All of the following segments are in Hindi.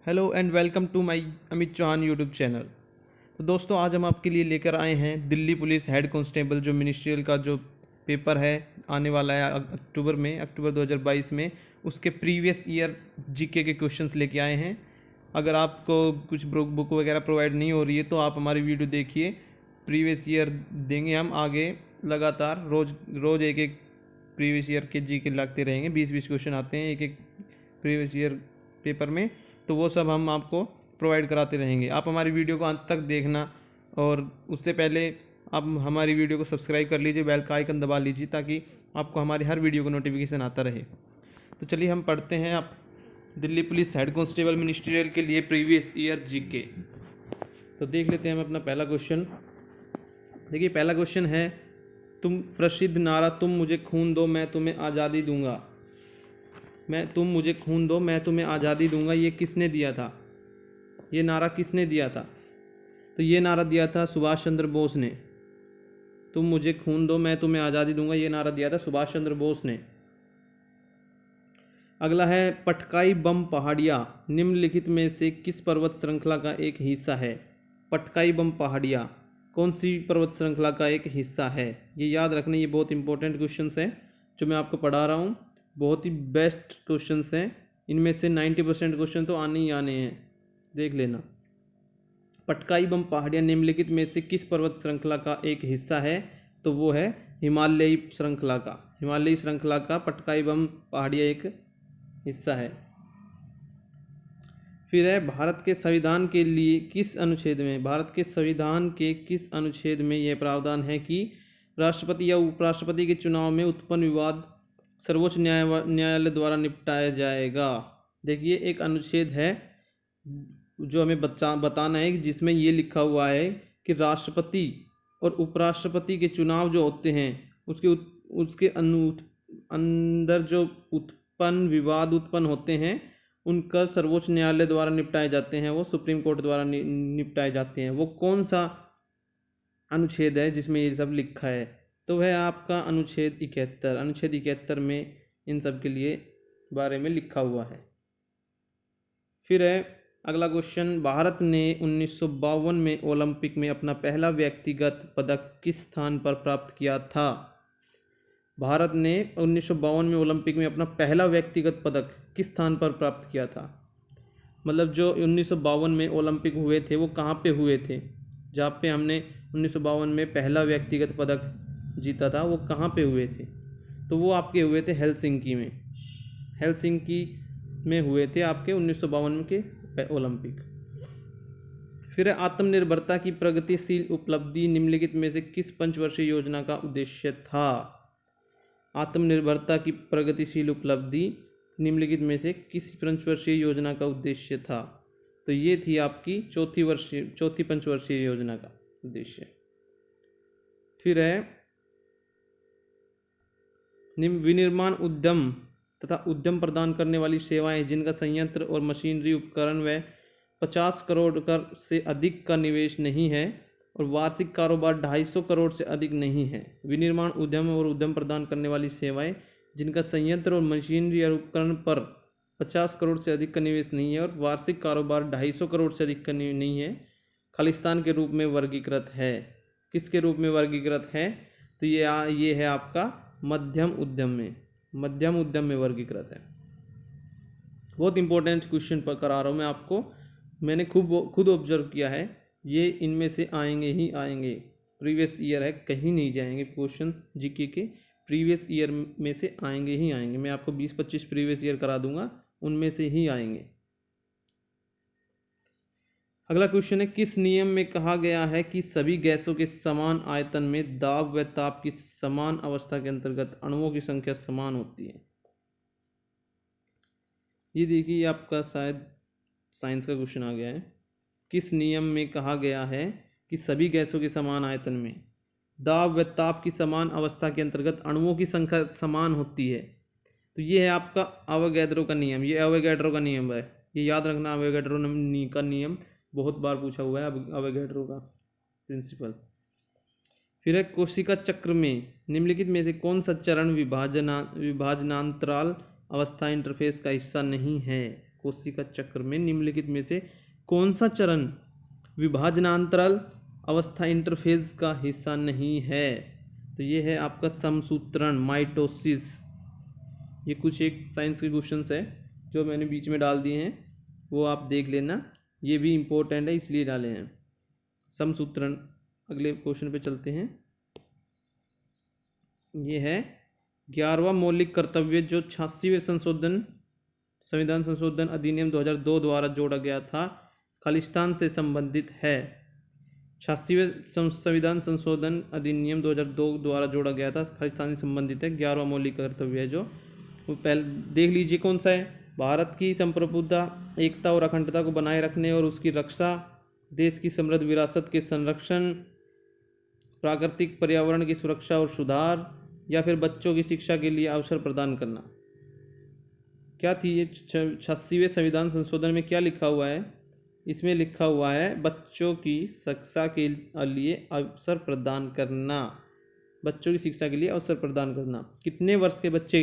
Hello and welcome to my Amit Chauhan YouTube channel. तो दोस्तों, आज हम आपके लिए लेकर आए हैं दिल्ली पुलिस हेड कांस्टेबल जो मिनिस्ट्रियल का जो पेपर है आने वाला है अक्टूबर 2022 में, उसके प्रीवियस ईयर जीके के क्वेश्चंस लेके आए हैं। अगर आपको कुछ बुक वगैरह प्रोवाइड नहीं हो रही है तो आप हमारी वीडियो देखिए, प्रीवियस ईयर देंगे हम आगे लगातार रोज़ रोज़ एक एक प्रीवियस ईयर के जीके लगते रहेंगे। 20-20 क्वेश्चन आते हैं एक एक प्रीवियस ईयर पेपर में, तो वो सब हम आपको प्रोवाइड कराते रहेंगे। आप हमारी वीडियो को अंत तक देखना, और उससे पहले आप हमारी वीडियो को सब्सक्राइब कर लीजिए, बेल का आइकन दबा लीजिए ताकि आपको हमारी हर वीडियो का नोटिफिकेशन आता रहे। तो चलिए हम पढ़ते हैं आप Delhi police head constable ministerial के लिए प्रीवियस ईयर जीके। तो देख लेते हैं हम अपना पहला क्वेश्चन। देखिए, पहला क्वेश्चन है, तुम प्रसिद्ध नारा तुम मुझे खून दो मैं तुम्हें आज़ादी दूंगा, तुम मुझे खून दो मैं तुम्हें आज़ादी दूंगा, ये किसने दिया था? ये नारा किसने दिया था? तो ये नारा दिया था सुभाष चंद्र बोस ने। तुम मुझे खून दो मैं तुम्हें आज़ादी दूंगा, ये नारा दिया था सुभाष चंद्र बोस ने। अगला है, पटकाई बम पहाड़ियाँ निम्नलिखित में से किस पर्वत श्रृंखला का एक हिस्सा है? पटकाई बम पहाड़ियाँ कौन सी पर्वत श्रृंखला का एक हिस्सा है? ये याद रखना, ये बहुत इंपॉर्टेंट क्वेश्चन है जो मैं आपको पढ़ा रहा हूँ। बहुत ही बेस्ट क्वेश्चंस हैं, इनमें से 90% क्वेश्चन तो आने ही आने हैं, देख लेना। पटकाई बम पहाड़ियाँ निम्नलिखित में से किस पर्वत श्रृंखला का एक हिस्सा है? तो वो है हिमालयी श्रृंखला का। हिमालयी श्रृंखला का पटकाई बम पहाड़ियाँ एक हिस्सा है। फिर है, भारत के संविधान के लिए किस अनुच्छेद में, भारत के संविधान के किस अनुच्छेद में यह प्रावधान है कि राष्ट्रपति या उपराष्ट्रपति के चुनाव में उत्पन्न विवाद सर्वोच्च न्यायालय द्वारा निपटाया जाएगा? देखिए, एक अनुच्छेद है जो हमें बताना है जिसमें ये लिखा हुआ है कि राष्ट्रपति और उपराष्ट्रपति के चुनाव जो होते हैं उसके अंदर जो विवाद उत्पन्न होते हैं उनका सर्वोच्च न्यायालय द्वारा निपटाए जाते हैं, वो सुप्रीम कोर्ट द्वारा निपटाए जाते हैं। वो कौन सा अनुच्छेद है जिसमें ये सब लिखा है? तो वह आपका अनुच्छेद 71। अनुच्छेद 71 में इन सब के लिए बारे में लिखा हुआ है। फिर है अगला क्वेश्चन, भारत ने 1952 में ओलंपिक में अपना पहला व्यक्तिगत पदक किस स्थान पर प्राप्त किया था? भारत ने 1952 में ओलंपिक में अपना पहला व्यक्तिगत पदक किस स्थान पर प्राप्त किया था? मतलब जो 1952 में ओलंपिक हुए थे वो कहाँ पे हुए थे? जहाँ पे हमने 1952 में पहला व्यक्तिगत पदक जीता था वो कहाँ पे हुए थे? तो वो आपके हुए थे हेलसिंकी में। हेलसिंकी में हुए थे आपके 1952 के ओलंपिक। फिर आत्मनिर्भरता की प्रगतिशील उपलब्धि निम्नलिखित में से किस पंचवर्षीय योजना का उद्देश्य था? आत्मनिर्भरता की प्रगतिशील उपलब्धि निम्नलिखित में से किस पंचवर्षीय योजना का उद्देश्य था? तो ये थी आपकी चौथी पंचवर्षीय योजना का उद्देश्य। फिर है, विनिर्माण उद्यम तथा उद्यम प्रदान करने वाली सेवाएं जिनका संयंत्र और मशीनरी उपकरण व 50 करोड़ से अधिक का निवेश नहीं है और वार्षिक कारोबार 250 करोड़ से अधिक नहीं है। विनिर्माण उद्यम और उद्यम प्रदान करने वाली सेवाएं जिनका संयंत्र और मशीनरी और उपकरण पर 50 करोड़ से अधिक का निवेश नहीं है और वार्षिक कारोबार 250 करोड़ से अधिक का नहीं है, खालिस्तान के रूप में वर्गीकृत है। किसके रूप में वर्गीकृत है? तो ये है आपका मध्यम उद्यम में वर्गीकृत है। बहुत इंपॉर्टेंट क्वेश्चन पर करा रहा हूँ मैं आपको, मैंने खुद ऑब्जर्व किया है, ये इनमें से आएंगे ही आएंगे। प्रीवियस ईयर है, कहीं नहीं जाएंगे क्वेश्चन जीके के, प्रीवियस ईयर में से आएंगे ही आएंगे। मैं आपको 20-25 प्रीवियस ईयर करा दूंगा, उनमें से ही आएंगे। अगला क्वेश्चन है, किस नियम में कहा गया है कि सभी गैसों के समान आयतन में दाब व ताप की समान अवस्था के अंतर्गत अणुओं की संख्या समान होती है? ये देखिए, आपका शायद साइंस का क्वेश्चन आ गया है। किस नियम में कहा गया है कि सभी गैसों के समान आयतन में दाब व ताप की समान अवस्था के अंतर्गत अणुओं की संख्या समान होती है? तो ये है आपका अवोगैड्रो का नियम। ये अवोगैड्रो का नियम है, ये याद रखना। अवोगैड्रो का नियम बहुत बार पूछा हुआ है, अवोगैड्रो का प्रिंसिपल। फिर है, कोशिका चक्र में निम्नलिखित में से कौन सा चरण विभाजनांतराल अवस्था इंटरफेस का हिस्सा नहीं है? कोशिका चक्र में निम्नलिखित में से कौन सा चरण विभाजनांतराल अवस्था इंटरफेज का हिस्सा नहीं है? तो ये है आपका समसूत्रण, माइटोसिस। ये कुछ एक साइंस के क्वेश्चंस है जो मैंने बीच में डाल दिए हैं, वो आप देख लेना, ये भी इम्पोर्टेंट है इसलिए डाले हैं। समसूत्रण। अगले क्वेश्चन पे चलते हैं। ये है 11वां मौलिक कर्तव्य जो 86वें संविधान संशोधन अधिनियम 2002 द्वारा जोड़ा गया था, खालिस्तान से संबंधित है। 86वें संविधान संशोधन अधिनियम 2002 द्वारा जोड़ा गया था, खालिस्तान से संबंधित है। 11वां मौलिक कर्तव्य है जो, वो पहले देख लीजिए कौन सा है। भारत की संप्रभुता, एकता और अखंडता को बनाए रखने और उसकी रक्षा, देश की समृद्ध विरासत के संरक्षण, प्राकृतिक पर्यावरण की सुरक्षा और सुधार, या फिर बच्चों की शिक्षा के लिए अवसर प्रदान करना। क्या थी ये 86वें संविधान संशोधन में? क्या लिखा हुआ है इसमें? लिखा हुआ है बच्चों की शिक्षा के लिए अवसर प्रदान करना। बच्चों की शिक्षा के लिए अवसर प्रदान करना। कितने वर्ष के बच्चे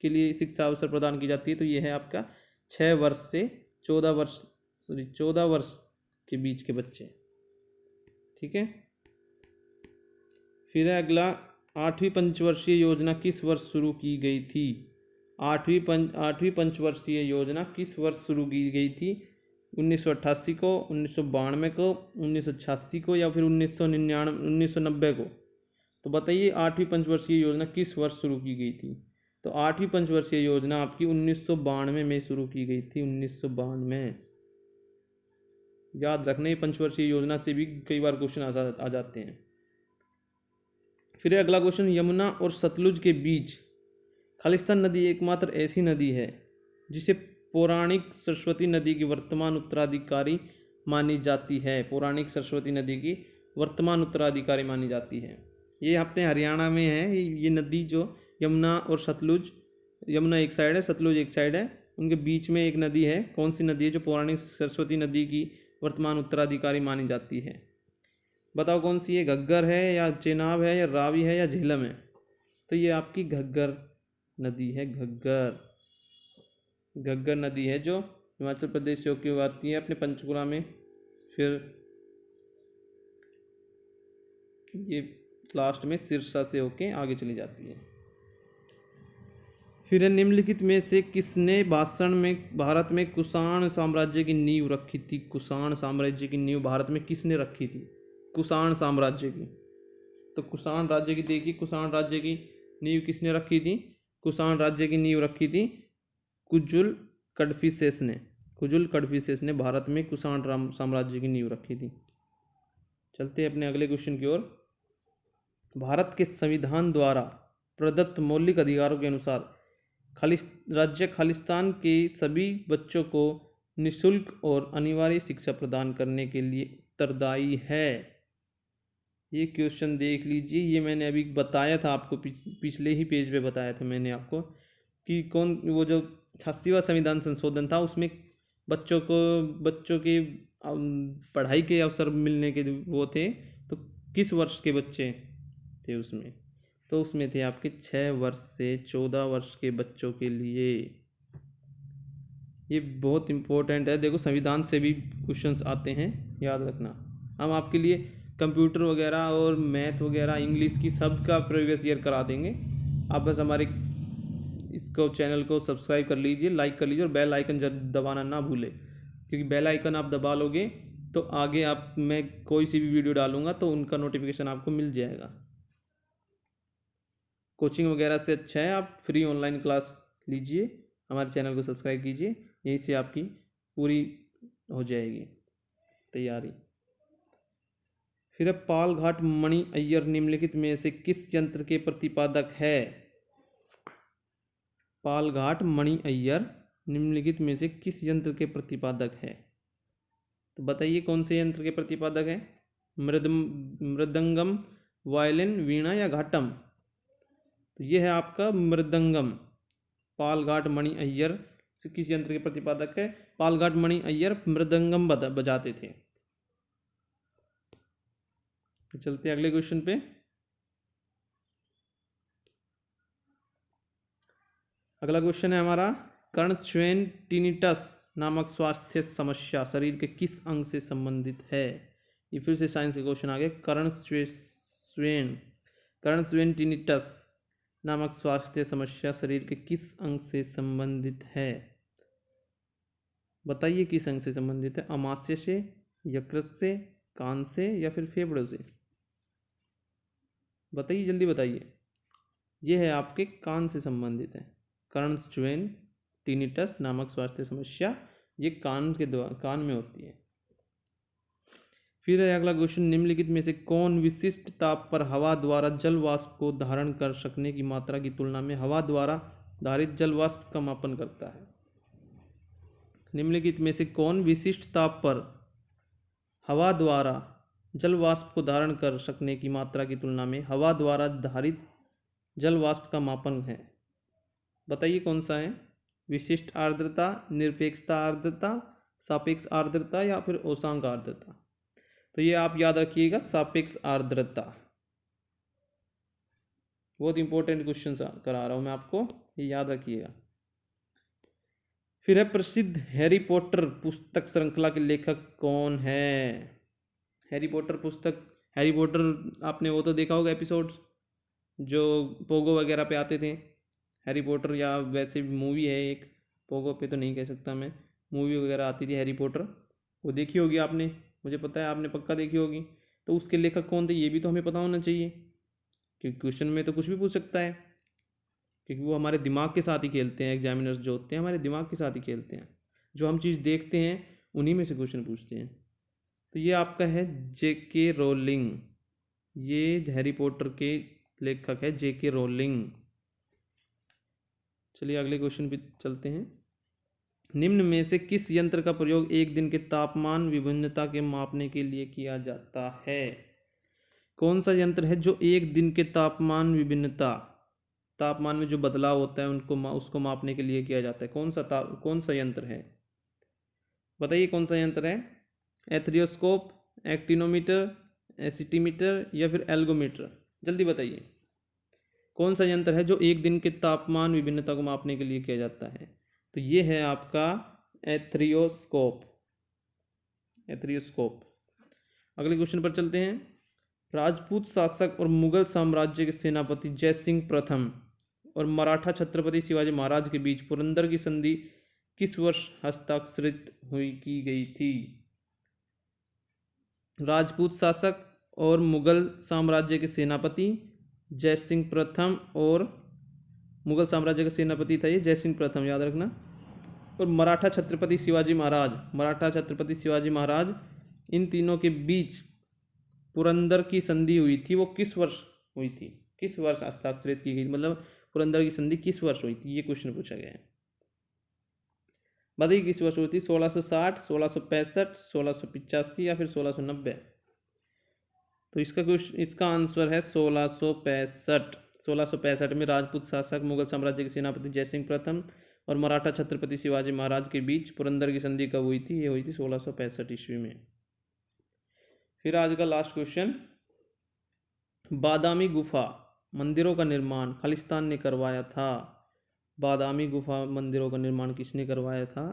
के लिए शिक्षा अवसर प्रदान की जाती है? तो ये है आपका 6 वर्ष से 14 वर्ष के बीच के बच्चे। ठीक है। फिर है अगला, 8वीं पंचवर्षीय योजना किस वर्ष शुरू की गई थी? 8वीं पंचवर्षीय योजना किस वर्ष शुरू की गई थी? 1988 को, 1992 को, 1986 को, या फिर 1990 को? तो बताइए 8वीं पंचवर्षीय योजना किस वर्ष शुरू की गई थी? तो 8वीं पंचवर्षीय योजना आपकी 1992 में शुरू की गई थी। 1992। याद रखना, ये पंचवर्षीय योजना से भी कई बार क्वेश्चन आ जाते हैं। फिर अगला क्वेश्चन, यमुना और सतलुज के बीच खालिस्तान नदी एकमात्र ऐसी नदी है जिसे पौराणिक सरस्वती नदी की वर्तमान उत्तराधिकारी मानी जाती है। पौराणिक सरस्वती नदी की वर्तमान उत्तराधिकारी मानी जाती है। ये अपने हरियाणा में है ये नदी, जो यमुना और सतलुज, यमुना एक साइड है, सतलुज एक साइड है, उनके बीच में एक नदी है। कौन सी नदी है जो पौराणिक सरस्वती नदी की वर्तमान उत्तराधिकारी मानी जाती है? बताओ कौन सी है? घग्गर है, या चेनाब है, या रावी है, या झेलम है? तो ये आपकी घग्गर नदी है। घग्गर नदी है जो हिमाचल प्रदेश से होकर आती है अपने पंचकुला में, फिर ये लास्ट में सिरसा से होके आगे चली जाती है। फिर निम्नलिखित में से किसने भारत में कुषाण साम्राज्य की नींव रखी थी? कुषाण साम्राज्य की नींव भारत में किसने रखी थी? कुषाण साम्राज्य की। तो कुषाण राज्य की देखिए, कुषाण राज्य की नींव किसने रखी थी? कुषाण राज्य की नींव रखी थी कुजुल कड़फिसेस ने। कुजुल कड़फिसेस ने भारत में कुषाण साम्राज्य की नींव रखी थी। चलते हैं अपने अगले क्वेश्चन की ओर। भारत के संविधान द्वारा प्रदत्त मौलिक अधिकारों के अनुसार राज्य खालिस्तान के सभी बच्चों को निःशुल्क और अनिवार्य शिक्षा प्रदान करने के लिए उत्तरदायी है। ये क्वेश्चन देख लीजिए, ये मैंने अभी बताया था आपको, पिछले ही पेज पे बताया था मैंने आपको कि वो जो 86वां संविधान संशोधन था उसमें बच्चों के पढ़ाई के अवसर मिलने के वो थे। तो किस वर्ष के बच्चे थे उसमें? तो उसमें थे आपके 6 वर्ष से 14 वर्ष के बच्चों के लिए। ये बहुत इम्पोर्टेंट है। देखो संविधान से भी क्वेश्चंस आते हैं, याद रखना। हम आपके लिए कंप्यूटर वगैरह और मैथ वगैरह, इंग्लिश की सब का प्रीवियस ईयर करा देंगे। आप बस हमारे इसको चैनल को सब्सक्राइब कर लीजिए, लाइक कर लीजिए, और बेल आइकन दबाना ना भूलें, क्योंकि बेल आइकन आप दबा लोगे तो आगे मैं कोई सी भी वीडियो डालूंगा तो उनका नोटिफिकेशन आपको मिल जाएगा। कोचिंग वगैरह से अच्छा है आप फ्री ऑनलाइन क्लास लीजिए, हमारे चैनल को सब्सक्राइब कीजिए, यहीं से आपकी पूरी हो जाएगी तैयारी। फिर अब पालघाट मणि अय्यर निम्नलिखित में से किस यंत्र के प्रतिपादक है? पालघाट मणि अय्यर निम्नलिखित में से किस यंत्र के प्रतिपादक है? तो बताइए कौन से यंत्र के प्रतिपादक है? मृदंगम, वायलिन, वीणा, या घाटम? तो ये है आपका मृदंगम। पालघाट मणि अय्यर किस यंत्र के प्रतिपादक है? पालघाट मणि अय्यर मृदंगम बजाते थे। चलते हैं अगले क्वेश्चन पे। अगला क्वेश्चन है हमारा, कर्णस्वेन टिनिटस नामक स्वास्थ्य समस्या शरीर के किस अंग से संबंधित है? ये फिर से साइंस का क्वेश्चन आ गया। कर्णस्वेन टिनिटस नामक स्वास्थ्य समस्या शरीर के किस अंग से संबंधित है? बताइए किस अंग से संबंधित है? अमाशय से, यकृत से, कान से या फिर फेफड़ों से? बताइए, जल्दी बताइए। ये है आपके कान से संबंधित है। कर्णस्वेन टिनिटस नामक स्वास्थ्य समस्या ये कान में होती है। फिर है अगला क्वेश्चन, निम्नलिखित में से कौन विशिष्ट ताप पर हवा द्वारा जल वाष्प को धारण कर सकने की मात्रा की तुलना में हवा द्वारा धारित जल वाष्प का मापन करता है? निम्नलिखित में से कौन विशिष्ट ताप पर हवा द्वारा जल वाष्प को धारण कर सकने की मात्रा की तुलना में हवा द्वारा धारित जल वाष्प का मापन है? बताइए कौन सा है? विशिष्ट आर्द्रता, निरपेक्षता आर्द्रता, सापेक्ष आर्द्रता या फिर औशांक आर्द्रता? तो ये आप याद रखिएगा, सापेक्ष आर्द्रता। बहुत इंपॉर्टेंट क्वेश्चन करा रहा हूं मैं आपको, ये याद रखिएगा। फिर है प्रसिद्ध हैरी पॉटर पुस्तक श्रृंखला के लेखक कौन है? हैरी पॉटर पुस्तक, हैरी पॉटर आपने वो तो देखा होगा एपिसोड्स जो पोगो वगैरह पे आते थे। हैरी पॉटर, या वैसे मूवी है एक, पोगो पे तो नहीं कह सकता मैं, मूवी वगैरह आती थी हैरी पॉटर, वो देखी होगी आपने, मुझे पता है आपने पक्का देखी होगी। तो उसके लेखक कौन थे ये भी तो हमें पता होना चाहिए, क्योंकि क्वेश्चन में तो कुछ भी पूछ सकता है, क्योंकि वो हमारे दिमाग के साथ ही खेलते हैं। एग्जामिनर्स जो होते हैं हमारे दिमाग के साथ ही खेलते हैं, जो हम चीज़ देखते हैं उन्हीं में से क्वेश्चन पूछते हैं। तो ये आपका है जेके रोलिंग, ये हैरी पॉटर के लेखक है जेके रोलिंग। चलिए अगले क्वेश्चन पे चलते हैं। निम्न में से किस यंत्र का प्रयोग एक दिन के तापमान विभिन्नता के मापने के लिए किया जाता है? कौन सा यंत्र है जो एक दिन के तापमान विभिन्नता, तापमान में जो बदलाव होता है उसको मापने के लिए किया जाता है? कौन सा यंत्र है? बताइए कौन सा यंत्र है? एथरियोस्कोप, एक्टिनोमीटर, एसिटीमीटर या फिर एल्गोमीटर? जल्दी बताइए कौन सा यंत्र है जो एक दिन के तापमान विभिन्नता को मापने के लिए किया जाता है? तो ये है आपका एथरियोस्कोप। अगले क्वेश्चन पर चलते हैं। राजपूत शासक और मुगल साम्राज्य के सेनापति जयसिंह प्रथम और मराठा छत्रपति शिवाजी महाराज के बीच पुरंदर की संधि किस वर्ष हस्ताक्षरित की गई थी? राजपूत शासक और मुगल साम्राज्य के सेनापति जयसिंह प्रथम, और मुगल साम्राज्य का सेनापति था ये जयसिंह प्रथम, याद रखना। और मराठा छत्रपति शिवाजी महाराज, इन तीनों के बीच पुरंदर की संधि हुई थी, वो किस वर्ष हुई थी? किस वर्ष हस्ताक्षरित की गई, मतलब पुरंदर की संधि किस वर्ष हुई थी? ये क्वेश्चन पूछा गया है। बताइए किस वर्ष हुई थी? 1660, 1665, 1685 या फिर 1690? तो इसका आंसर है 1665। 1665 में राजपूत शासक, मुगल साम्राज्य के सेनापति जयसिंह प्रथम और मराठा छत्रपति शिवाजी महाराज के बीच पुरंदर की संधि कब हुई थी? ये हुई थी 1665 ईस्वी में। फिर आज का लास्ट क्वेश्चन, बादामी गुफा मंदिरों का निर्माण खालिस्तान ने करवाया था। बादामी गुफा मंदिरों का निर्माण किसने करवाया था?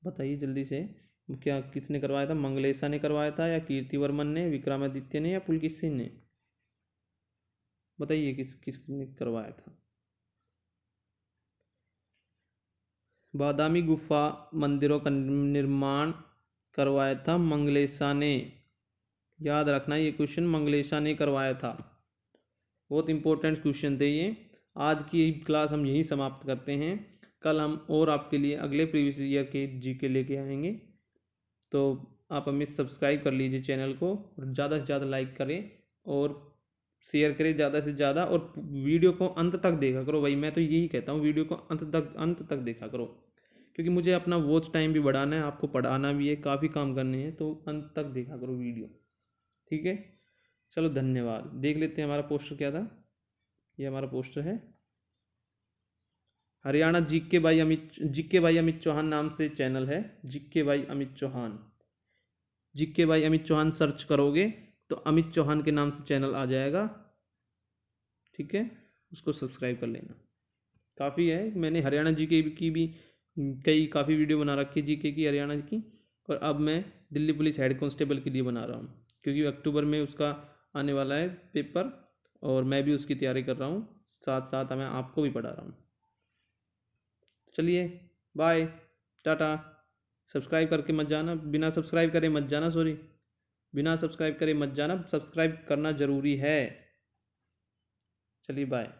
बताइए जल्दी से, क्या किसने करवाया था? मंगलेशा ने करवाया था, या कीर्तिवर्मन ने, विक्रमादित्य ने, या पुलकेशिन ने? बताइए किसने करवाया था? बादामी गुफा मंदिरों का निर्माण करवाया था मंगलेशा ने। याद रखना ये क्वेश्चन मंगलेशा ने करवाया था। बहुत इंपॉर्टेंट क्वेश्चन थे ये। आज की क्लास हम यहीं समाप्त करते हैं। कल हम और आपके लिए अगले प्रीवियस ईयर के जीके लेके आएंगे। तो आप हमें सब्सक्राइब कर लीजिए चैनल को, और ज़्यादा से ज़्यादा लाइक करें और शेयर करें ज़्यादा से ज़्यादा, और वीडियो को अंत तक देखा करो। भाई मैं तो यही कहता हूँ, वीडियो को अंत तक देखा करो, क्योंकि मुझे अपना वॉच टाइम भी बढ़ाना है, आपको पढ़ाना भी है, काफ़ी काम करने हैं, तो अंत तक देखा करो वीडियो, ठीक है। चलो धन्यवाद। देख लेते हैं हमारा पोस्टर क्या था। ये हमारा पोस्टर है, हरियाणा जीके भाई अमित चौहान नाम से चैनल है, जीके भाई अमित चौहान सर्च करोगे तो अमित चौहान के नाम से चैनल आ जाएगा, ठीक है। उसको सब्सक्राइब कर लेना, काफ़ी है। मैंने हरियाणा जीके की भी कई काफ़ी वीडियो बना रखी जीके की हरियाणा की, और अब मैं दिल्ली पुलिस हेड कांस्टेबल के लिए बना रहा हूँ, क्योंकि अक्टूबर में उसका आने वाला है पेपर, और मैं भी उसकी तैयारी कर रहा हूँ, साथ साथ मैं आपको भी पढ़ा रहा हूँ। चलिए बाय, टाटा। सब्सक्राइब करके मत जाना, बिना सब्सक्राइब करे मत जाना, बिना सब्सक्राइब करे मत जाना, सब्सक्राइब करना ज़रूरी है। चलिए बाय।